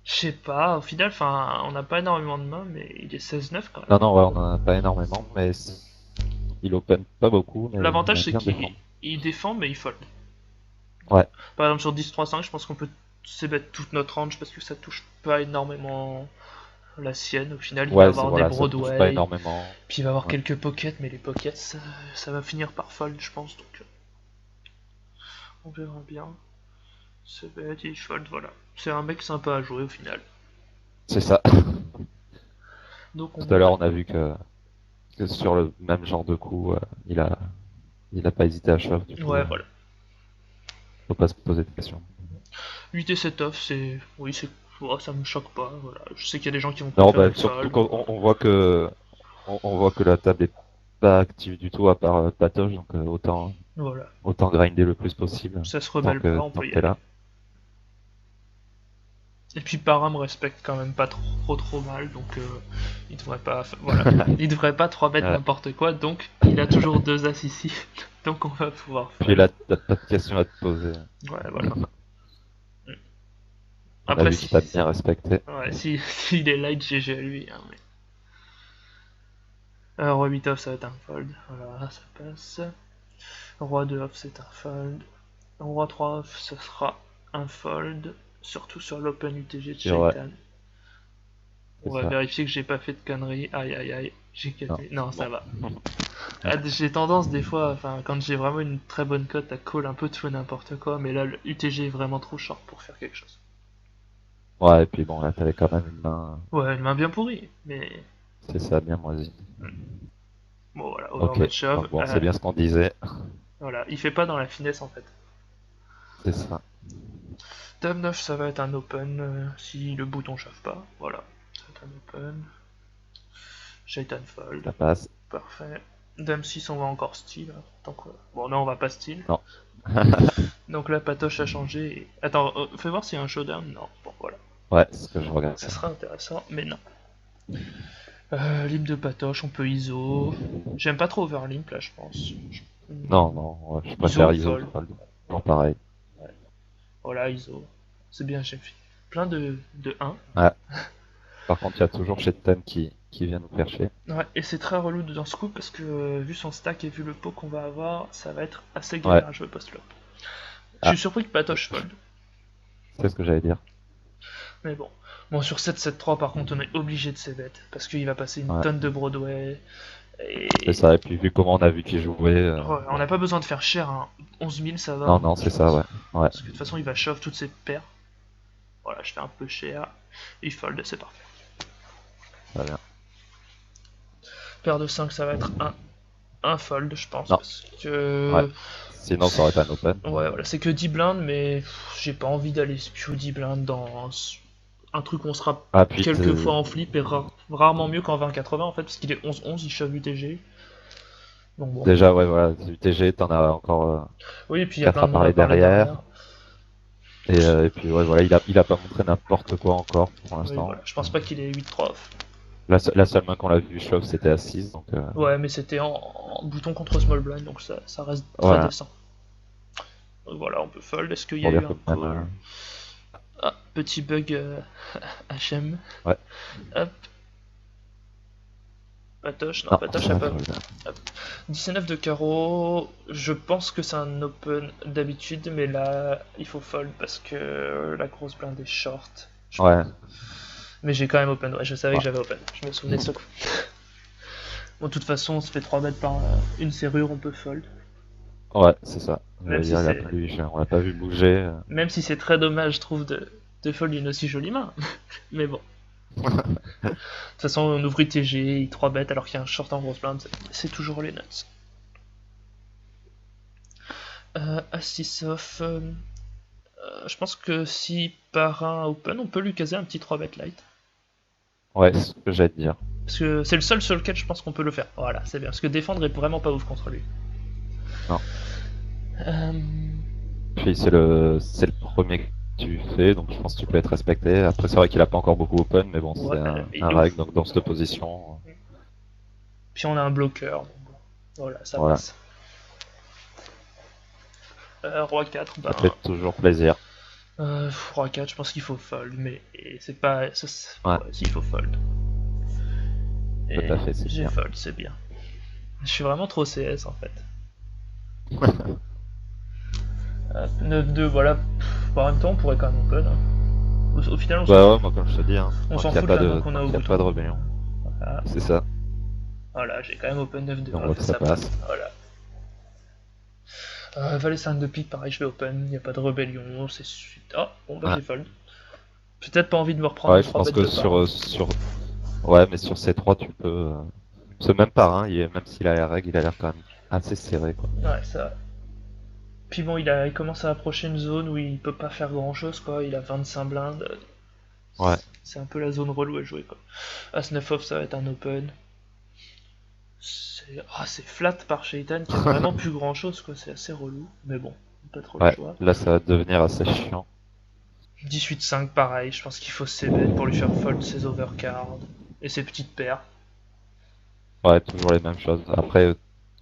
Je sais pas, au final, on n'a pas énormément de mains, mais il est 16-9 quand même. Non, non, ouais, on en a pas énormément, mais il open pas beaucoup, mais il L'avantage, aime c'est bien qu'il défendre. il défend, mais il fold. Ouais, Par exemple, sur 10-3-5, je pense qu'on peut s'ébête toute notre range parce que ça touche pas énormément la sienne. Au final, il va ouais, avoir des voilà, ça touche pas Broadway, énormément. puis il va avoir Ouais. quelques pockets, mais les pockets, ça va finir par fold, je pense. Donc, on verra bien. C'est bête, il fold, voilà. C'est un mec sympa à jouer au final. C'est ça. Donc, on Tout à monte. l'heure, on a vu que sur le même genre de coup, il a pas hésité à shove, du coup, Ouais, voilà. faut pas se poser de questions. 8 et 7 off, c'est. Oui, c'est. Oh, ça me choque pas, voilà. Je sais qu'il y a des gens qui vont Non, bah, préférer surtout fold. quand on voit que la table est pas active du tout à part Patoche, donc Voilà. autant grinder le plus possible Ça se rebelle pas, on tant peut que y t'es aller. là. Et puis Para me respecte quand même pas trop mal, donc il devrait pas. Voilà. Il devrait pas 3 mettre Ouais. n'importe quoi, donc il a toujours 2 as ici. Donc on va pouvoir Puis fold. là, t'as pas de questions à te poser. Ouais, voilà. On a Après, vu qu'il t'a bien respecté. ouais, s'il est light, GG à lui. Hein, mais... Roi 8 off, ça va être un fold. Voilà, ça passe. Roi 2 off, c'est un fold. Roi 3 off, ça sera un fold. Surtout sur l'Open UTG de Ouais, Shaitan. c'est On va ça. vérifier que j'ai pas fait de conneries. Aïe aïe aïe, j'ai Non, capé. Non, c'est ça bon. va. J'ai tendance des fois, quand j'ai vraiment une très bonne cote, à call un peu tout et n'importe quoi, mais là, le UTG est vraiment trop short pour faire quelque chose. Ouais, et puis bon, là, t'avais quand même une main, Ouais, une main bien pourrie, mais c'est ça, bien moisie. bon voilà, Ok, overbet shove. donc bon, c'est bien ce qu'on disait. Voilà, il fait pas dans la finesse en fait. C'est ça. Dame 9, ça va être un open si le bouton chauffe pas. Voilà, ça va être un open. Shaitan fold, Ça passe. parfait. Dame 6, on va encore steal. Bon, non, on va pas steal. Non. Donc la patoche a changé. Attends, fais voir s'il y a un showdown. Non, bon voilà. Ouais, c'est ce que je regarde. Ça sera intéressant, mais non. Limp de patoche, on peut ISO. J'aime pas trop overlimp là, je pense. Non, non, ouais, je ISO, préfère ISO fold. fold. Toujours pareil. Ouais. Voilà, ISO. C'est bien, j'ai fait plein de 1. Ouais, Par contre, il y a toujours chez Ten qui vient nous faire chier. Ouais, et c'est très relou dans ce coup parce que vu son stack et vu le pot qu'on va avoir, ça va être assez Ouais. galère à jouer post-flop. Je suis Ah, surpris que Patoche fold, c'est ce que j'allais dire. mais bon. Bon, sur 7-7-3, par contre, on est obligé de ses bêtes parce qu'il va passer une Ouais. tonne de Broadway. C'est Et ça. Et puis vu comment on a vu qu'il jouait, ouais, on bon. n'a pas besoin de faire cher, hein. 11 000 ça va, Non, hein, non, je c'est ça, pense. ouais. Ouais. Parce que de toute façon, il va shove toutes ses paires. Voilà, je fais un peu cher. Il fold, c'est parfait. Très bien. Paire de 5, ça va être un fold, je pense. Non. Parce Ouais. que. Sinon, ça aurait été un open. Ouais, voilà, c'est que 10 blindes, mais j'ai pas envie d'aller spew 10 blindes dans un truc où on sera Ah, puis quelques fois en flip et rarement mieux qu'en 20-80 en fait, parce qu'il est 11-11, il shove UTG. Donc bon. déjà, ouais, voilà. UTG, t'en as encore Oui, et puis il y a 4 plein à de monde à parler parler derrière. derrière. Et puis, ouais, voilà, il a pas montré n'importe quoi encore pour Oui, l'instant. voilà, je pense pas qu'il est 8-3 off. La seule main qu'on l'a vu shove, c'était à 6. Donc, Ouais, mais c'était en bouton contre small blind, donc ça reste très voilà. décent. Donc voilà, on peut fold. Est-ce qu'il y a Pour eu dire un que même. call? Ah, petit bug HM. Ouais. Hop, Patoche, non, Non, Patoche ça a va pas. fold. 19 de carreau, je pense que c'est un open d'habitude, mais là, il faut fold parce que la grosse blinde est short. Ouais. Mais j'ai quand même open, ouais, je savais que Ouais. j'avais open, je me souvenais de ce coup. Bon, de toute façon, on se fait 3 bêtes par une serrure, on peut fold. Ouais, c'est ça. Même J'allais si dire, c'est on l'a pas vu bouger. même si c'est très dommage, je trouve, de fold une aussi jolie main. Mais bon. De toute façon, on ouvre UTG, 3 bêtes alors qu'il y a un short en grosse blinde, c'est toujours les nuts. As off, je pense que si par un open, on peut lui caser un petit 3 bet light. Ouais, c'est ce que j'allais te dire. Parce que c'est le seul sur lequel je pense qu'on peut le faire. Voilà, c'est bien. Parce que défendre est vraiment pas ouf contre lui. Non. Euh, Puis c'est le premier que tu fais, donc je pense que tu peux être respecté. Après, c'est vrai qu'il a pas encore beaucoup open, mais bon, ouais, c'est il un est règle, ouf. donc dans cette position, Puis on a un bloqueur. Donc bon. Voilà, ça voilà. passe. Roi 4, ben. Ça fait toujours plaisir. Roi 4, je pense qu'il faut fold. Mais c'est pas. Ouais, Ouais, si, il faut fold. tout Et à fait, c'est j'ai bien. fold, c'est bien. Je suis vraiment trop CS en fait. 9-2, voilà. En même temps, on pourrait quand même open. Hein. Au final, on s'en Bah fout. ouais, moi comme je te dis, hein, On s'en fout de la main qu'on a tant au qu'il y a bouton. pas de rébellion, Voilà, c'est ça. voilà j'ai quand même open 9 de Et on voit off et que ça ça passe. passe. Voilà. Valet 5 de pique, pareil, je vais open, il n'y a pas de rébellion, c'est suite. Ah, bon bah Ouais, j'ai fold. Peut-être pas envie de me reprendre ouais, les je 3 pense bêtes que de par. Hein. ouais, mais sur ces trois, tu peux. C'est même pas, hein, même s'il a la règle, il a l'air quand même assez serré, quoi. Ouais, ça. Puis bon, il commence à approcher une zone où il peut pas faire grand chose, quoi. Il a 25 blindes. Ouais, C'est un peu la zone relou à jouer, quoi. As-9 off, ça va être un open. C'est flat par Shaitan qui a vraiment plus grand chose, quoi. C'est assez relou. Mais bon, pas trop le ouais, choix. là ça va devenir assez chiant. 18-5, pareil, je pense qu'il faut c-bet pour lui faire fold ses overcards et ses petites paires. Ouais, toujours les mêmes choses. Après,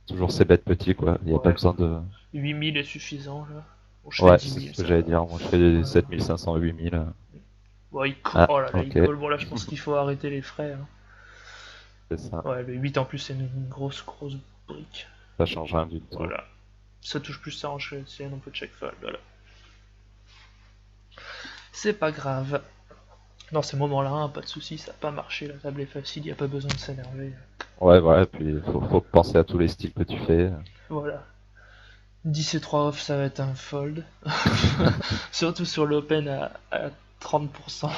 toujours ces bêtes petits, quoi. Il n'y a pas Ouais, besoin de. 8000 est suffisant là. Bon, je fais Ouais, 10 c'est 000, ce que ça j'allais va. dire. Moi, je fais des Voilà. 7500, 8000. Bon, Ah, oh là là, il ok, colle. Bon, là, je pense qu'il faut arrêter les frais. Hein. c'est ça. Ouais, le 8 en plus, c'est une grosse, grosse brique. Ça change rien du tout. Voilà. Ça touche plus ça en sienne, on peut check fold. Voilà. C'est pas grave. Dans ces moments-là, hein, pas de soucis, ça n'a pas marché. La table est facile, y a pas besoin de s'énerver. Ouais, voilà, puis faut penser à tous les styles que tu fais. Voilà. 10 et 3 off, ça va être un fold. Surtout sur l'open à 30%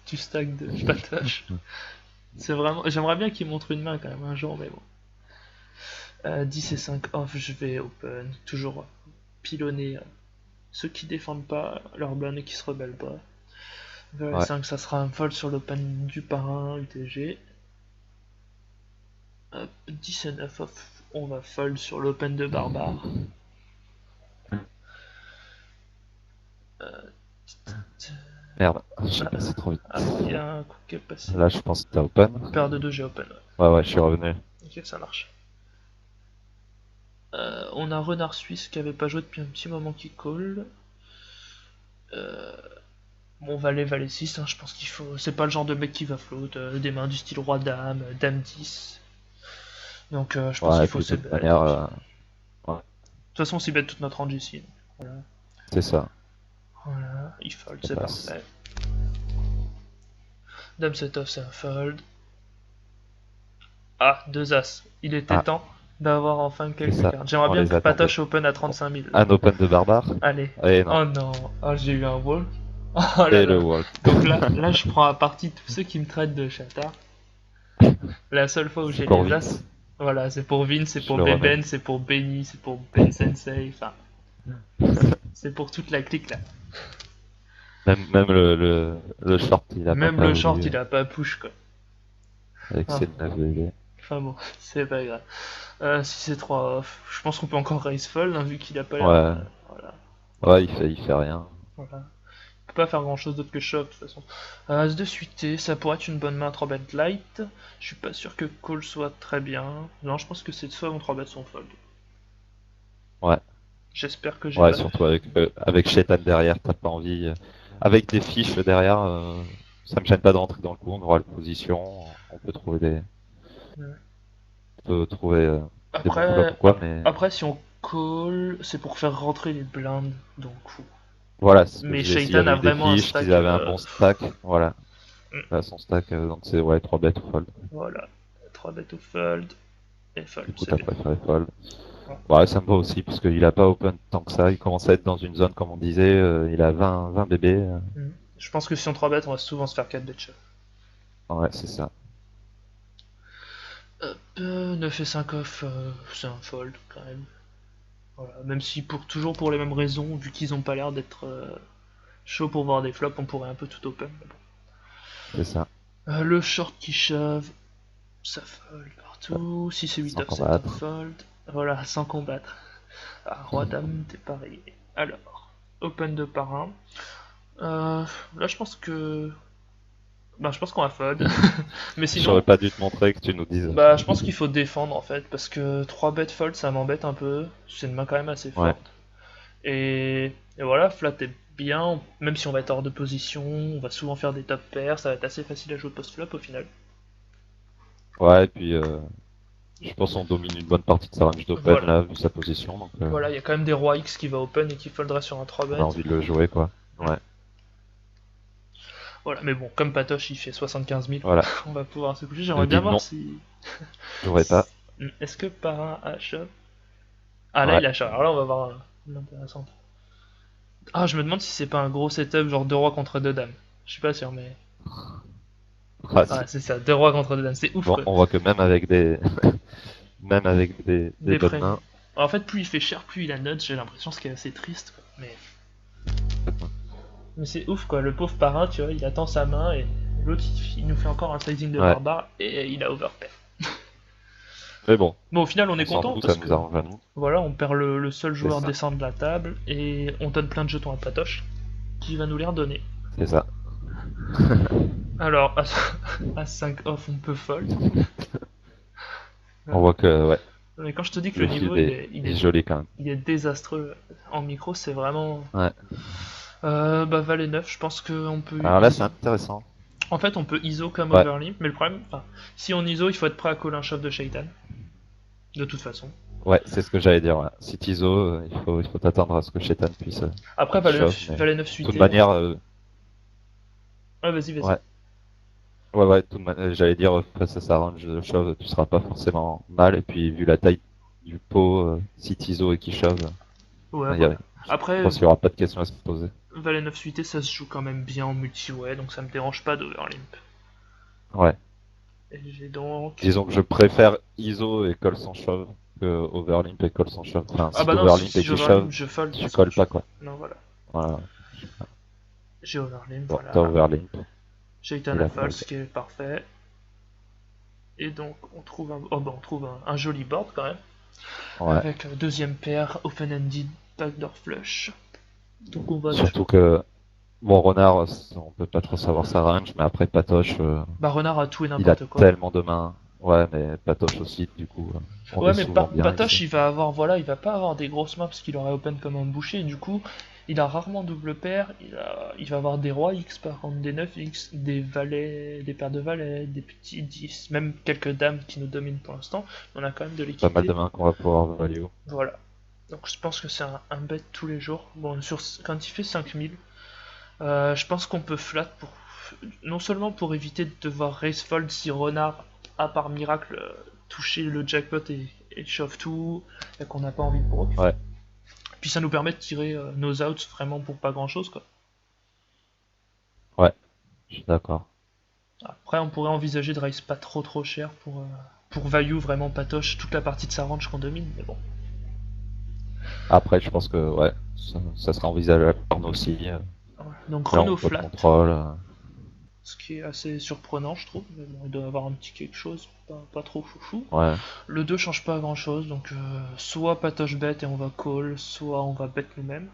du stack de patoche. C'est vraiment. J'aimerais bien qu'il montre une main quand même un jour, mais bon. 10 et 5 off, je vais open. Toujours pilonner ceux qui défendent pas leur blind et qui se rebellent pas. Vers Ouais, 5, ça sera un fold sur l'open du parrain UTG. Hop, 10 et 9 off, on va fold sur l'open de barbare. Euh, merde, j'ai ah, passé trop vite. il y a un coup qui est passé. Là, je pense que t'as open. Paire de 2, j'ai open. Ouais, ouais, je suis revenu. Ok, ça marche. On a Renard Suisse qui avait pas joué depuis un petit moment qui call. Bon, valet 6, hein, je pense qu'il faut. C'est pas le genre de mec qui va float. Des mains du style roi-dame, dame 10. Donc je pense Ouais, qu'il et faut puis se de toute bet. Et manière, puis... ouais, De toute façon, on s'y bet toute notre range ici. Donc, voilà. c'est ça, Voilà, il fold, ça c'est passe. parfait. Dame 7 off, c'est un fold. Ah, deux as. Il était Ah, temps d'avoir enfin c'est quelques ça, cartes. J'aimerais on bien les que attendait. Patoche open à 35 000 là. Un open de barbare? Allez. Eh non, Oh non. Oh, j'ai eu un wall. Oh là et le là. Walt. Donc là, je prends à partie tous ceux qui me traitent de chatard. La seule fois où C'est j'ai pour les as, Vince, voilà, c'est pour Vin, c'est je pour le remets. Beben, c'est pour Benny, c'est pour Ben Sensei, enfin, c'est pour toute la clique là. Même le short, il a même Même pas le short, voulu, il a pas push quoi. avec Ah, ses 9 BB. enfin bon, c'est pas grave. Si c'est 3 off, je pense qu'on peut encore raise fold hein, vu qu'il a pas l'air. Ouais, Voilà, ouais, il fait rien. voilà. On peut pas faire grand chose d'autre que shove de toute façon. As de suité, ça pourrait être une bonne main 3 bet light. Je suis pas sûr que call soit très bien. Non, je pense que c'est soit mon 3 bet son fold. Ouais, J'espère que j'ai ouais, bonne. surtout avec Shetan derrière, t'as pas envie. Avec des fiches derrière, ça me gêne pas de rentrer dans le coup, on aura la position, on peut trouver Ouais. des bons flops ou quoi, mais Après, si on call, c'est pour faire rentrer les blindes, donc fou. voilà, c'est ce que je Mais disais. S'il y Shaitan avait a eu des vraiment un fiches, qu'ils stack. avaient un bon stack, voilà, Mm, là, son stack, donc c'est ouais, 3 bêtes ou fold. voilà. 3 bêtes au fold, et fold, Du coup, c'est t'as bien. préféré fold. Ouais. Ouais, ça me va aussi, parce qu'il a pas open tant que ça, il commence à être dans une zone, comme on disait, il a 20 bébés, Mm. Je pense que si on 3 bêtes, on va souvent se faire 4 bêtes shove. ouais, c'est ça. Hop, 9 et 5 off, c'est un fold quand même. Voilà. Même si toujours pour les mêmes raisons, vu qu'ils ont pas l'air d'être chauds pour voir des flops, on pourrait un peu tout open. Mais C'est ça, bon. Le short qui shove, ça fold partout. 6 et 8 sans off, c'est un combattre. fold. Voilà, sans combattre. Ah, roi dame, t'es pareil. Alors, open de par un. Là, je pense que. Bah, je pense qu'on va fold. Mais J'aurais sinon, pas dû te montrer que tu nous dises. bah, je pense qu'il faut défendre en fait. Parce que 3 bet fold, ça m'embête un peu. C'est une main quand même assez Ouais, forte. Et voilà, flat est bien. Même si on va être hors de position, on va souvent faire des top pairs. Ça va être assez facile à jouer post-flop au final. ouais, et puis je pense qu'on domine une bonne partie de sa range d'open Voilà. là, vu sa position, donc Voilà, il y a quand même des rois X qui va open et qui folderait sur un 3 on a bet. envie de le jouer quoi. Ouais, Voilà, mais bon, comme Patoche il fait 75 000, voilà. on va pouvoir se coucher. Il nous J'aimerais bien dit voir non, si. j'aurais pas. Est-ce que par un a shove. Ah là Ouais. il a shove, alors là on va voir une intéressante. Ah, je me demande si c'est pas un gros setup genre 2 rois contre 2 dames. Je suis pas sûr, mais. Ah, Ah, si. c'est ça, 2 rois contre 2 dames, c'est ouf Bon, quoi. on voit que même avec même avec des Des bonnes prémis. mains, En fait, plus il fait cher, plus il a nudge, j'ai l'impression, ce qui est assez triste quoi. Mais c'est ouf quoi, le pauvre parrain, tu vois, il attend sa main et l'autre il nous fait encore un sizing de ouais. barbare et il a overpair. Mais bon, Bon, au final, on on est s'en content fout, ça parce que nous arrange à nous. voilà, on perd le seul C'est joueur ça, décent de la table et on donne plein de jetons à Patoche qui va nous les redonner. c'est ça. Alors, à 5 off, on peut fold. On voit que ouais, Mais quand je te dis que le le niveau field est joli quand même. il est désastreux en micro, c'est vraiment. Ouais. Bah, Valet 9, je pense qu'on peut Alors là, c'est ISO. intéressant. En fait, on peut ISO comme Ouais, overlimp, mais le problème, enfin, si on ISO, il faut être prêt à call un shove de Shaitan, de toute façon. ouais, c'est ce que j'allais dire. Ouais. Si Tizo, il faut t'attendre à ce que Shetan Après, puisse shove, mais Valet 9 de toute suité. manière, Ouais, vas-y, vas-y. ouais, ouais, j'allais dire face à sa range de shove, tu seras pas forcément mal. Et puis vu la taille du pot, si Tizo et qui shove, Ouais, il y a, voilà. je Après, pense qu'il y aura pas de questions à se poser. Valet 9 suité, ça se joue quand même bien en multi-way, donc ça me dérange pas d'overlimp. Ouais. Et j'ai donc. Disons que je préfère ISO et call sans shove que overlimp et call sans shove. Enfin, Ah si bah non, t'overlimp si et qui j'overlimp, shove, je fold tu parce que colles je. pas quoi. Non, voilà. Voilà. J'ai overlimp, Bon, t'as voilà. overlimp. Shaitan Il a a fold, fold. ce qui est parfait. Et donc, on trouve on trouve un joli board quand même. Ouais. Avec deuxième paire, open-ended, backdoor flush. Donc on va. Surtout que, bon, Renard, on peut pas trop savoir sa range, mais après Patoche, Bah, renard a tout et il a n'importe quoi. tellement de mains. Ouais, mais Patoche aussi, du coup, on Ouais, est mais souvent bien ici. Patoche, il va avoir, voilà, il va pas avoir des grosses mains parce qu'il aurait open comme un boucher. Du coup, Il a rarement double paire, il va avoir des rois X par contre, des 9 X, des valets, des paires de valets, des petits 10, même quelques dames qui nous dominent pour l'instant, mais on a quand même de Pas mal de l'équité. mains qu'on va pouvoir value. Voilà. Donc je pense que c'est un bet tous les jours. Bon, quand il fait 5000, je pense qu'on peut flat pour non seulement pour éviter de devoir raise fold si Renard a par miracle touché le jackpot et chauffe tout et qu'on n'a pas envie de broke. Ouais, Puis ça nous permet de tirer nos outs vraiment pour pas grand chose quoi. ouais, je suis d'accord. Après on pourrait envisager de raise pas trop cher pour value vraiment patoche toute la partie de sa range qu'on domine, mais bon. Après, je pense que ouais, ça sera envisageable pour nous aussi. Donc Là, on Renault peut flat, contrôle. ce qui est assez surprenant je trouve, mais bon il doit avoir un petit quelque chose, pas trop foufou. Ouais, Le 2 change pas grand chose, donc soit patoche bet et on va call, soit on va bet nous-mêmes.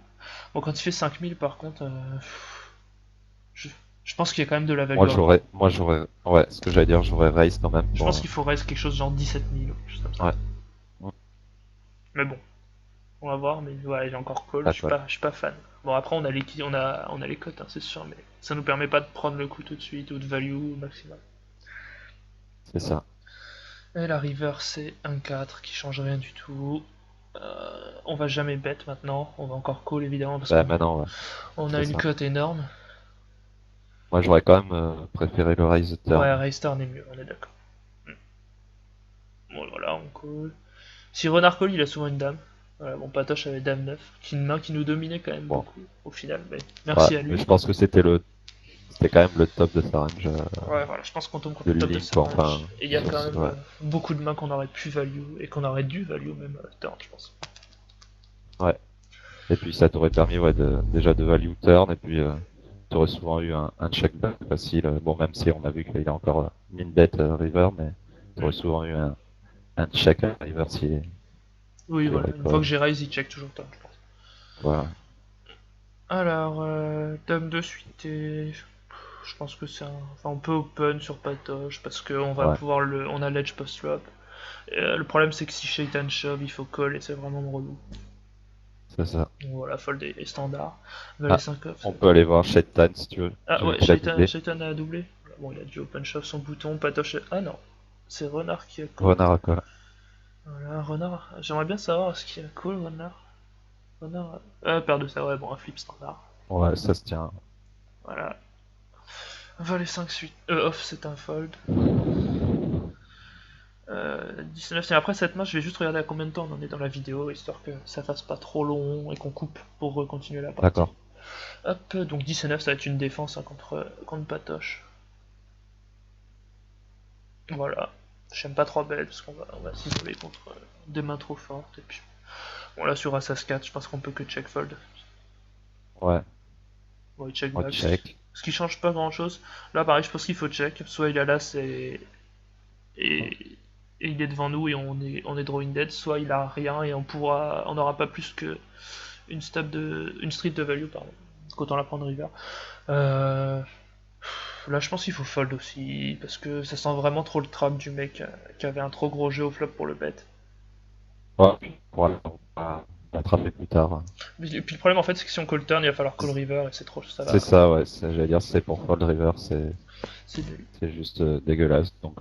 Bon, quand il fait 5000 par contre, je, je pense qu'il y a quand même de la value à prendre. ouais, ce que j'allais dire, j'aurais raise quand même Je pour. pense qu'il faut raise quelque chose genre 17 000 ou quelque chose comme ça. Ouais, Mais bon, on va voir, mais ouais, j'ai encore call, d'accord, je suis pas fan. Bon, après, on a les cotes, hein, c'est sûr, mais ça nous permet pas de prendre le coup tout de suite ou de value au maximum. c'est ça. Et la river, c'est un 4 qui change rien du tout. On va jamais bet maintenant, on va encore call évidemment parce Bah qu'on maintenant, ouais, on a c'est une ça. cote énorme. Moi, j'aurais quand même préféré le raise Ouais, turn. Raystar est mieux, on est d'accord. Bon, voilà, on call. Si Renard call, il a souvent une dame. Voilà, bon, Patoche avait dame 9, qui, une main qui nous dominait quand même Bon, beaucoup, au final. Mais ouais, merci à mais lui. je pense que c'était quand même le top de sa range Ouais, voilà, je pense qu'on tombe contre de le top de limp, sa range. enfin, Et il y a quand même ouais, beaucoup de mains qu'on aurait pu value, et qu'on aurait dû value même turn, je pense. ouais. Et puis ça t'aurait permis, ouais, déjà de value turn, et puis t'aurais souvent eu un check back facile. Bon, même si on a vu qu'il a encore min bet river, mais t'aurais Mm. souvent eu un check à river Oui, s'il voilà, aurait une fois que call. j'ai raise, il check toujours turn, je pense. Voilà, Alors, dame de suite et... Je pense que c'est un... Enfin, on peut open sur Patoche, parce qu'on va ouais, pouvoir le... On a l'edge post-flop. Le problème, c'est que si Shaitan shove, il faut call, et c'est vraiment relou. c'est ça. Donc voilà, fold est standard. Valet Ah, 5 off, on c'est peut aller voir Shaitan si tu veux. ah J'ai vu ouais, qu'il a doublé. Shaitan a doublé. Bon, il a dû open shove son bouton, Patoche. Ah non, c'est Renard qui a call. Renard à call. Voilà, Renard. J'aimerais bien savoir ce qu'il a call, Renard. Renard. Paire de ça, ouais, bon, un flip standard. Ouais, ça se tient. Voilà. Valet 5 suite. Off, c'est un fold. 19, et après cette match, je vais juste regarder à combien de temps on en est dans la vidéo, histoire que ça fasse pas trop long et qu'on coupe pour continuer la partie. D'accord. Hop, donc 19, ça va être une défense hein, contre Patoche. Voilà. J'aime pas trop belle parce on va s'isoler contre des mains trop fortes. Et puis, bon, là sur Assas 4, je pense qu'on peut que check fold. Ouais, Bon, il check on back. check. Ce qui change pas grand chose. Là, pareil, je pense qu'il faut check. Soit il a l'as et il est devant nous et on est drawing dead, soit il a rien et on n'aura pas plus que une street de value, pardon. Qu'autant la prendre river. Euh, Là, je pense qu'il faut fold aussi, parce que ça sent vraiment trop le trap du mec qui avait un trop gros jeu au flop pour le bet. Ouais, puis on va l'attraper plus tard. Et puis le problème en fait, c'est que si on call turn, il va falloir call river et c'est trop, ça C'est va. ça, ouais. J'allais dire, c'est pour fold river, C'est nul. c'est juste dégueulasse. Donc,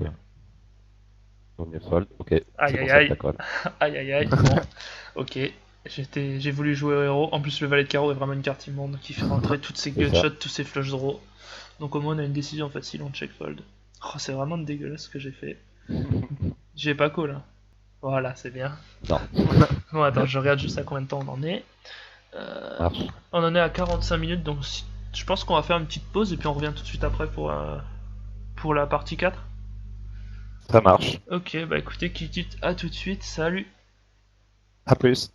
vaut mieux fold. Ok, Aïe c'est pour aïe ça que t'as aïe, call. aïe aïe aïe, bon, ok. J'ai voulu jouer au héros. En plus, le valet de carreau est vraiment une carte immonde qui fait rentrer toutes ses C'est ça. gutshots, tous ses flush draws. Donc au moins, on a une décision facile, on check fold. Oh, c'est vraiment dégueulasse ce que j'ai fait. J'ai pas call, hein. Voilà, c'est bien. Non, Bon, attends, je regarde juste à combien de temps on en est. Euh, marche. on en est à 45 minutes, donc je pense qu'on va faire une petite pause et puis on revient tout de suite après pour la partie 4. Ça marche. Ok, bah écoutez, à tout de suite, salut. À plus.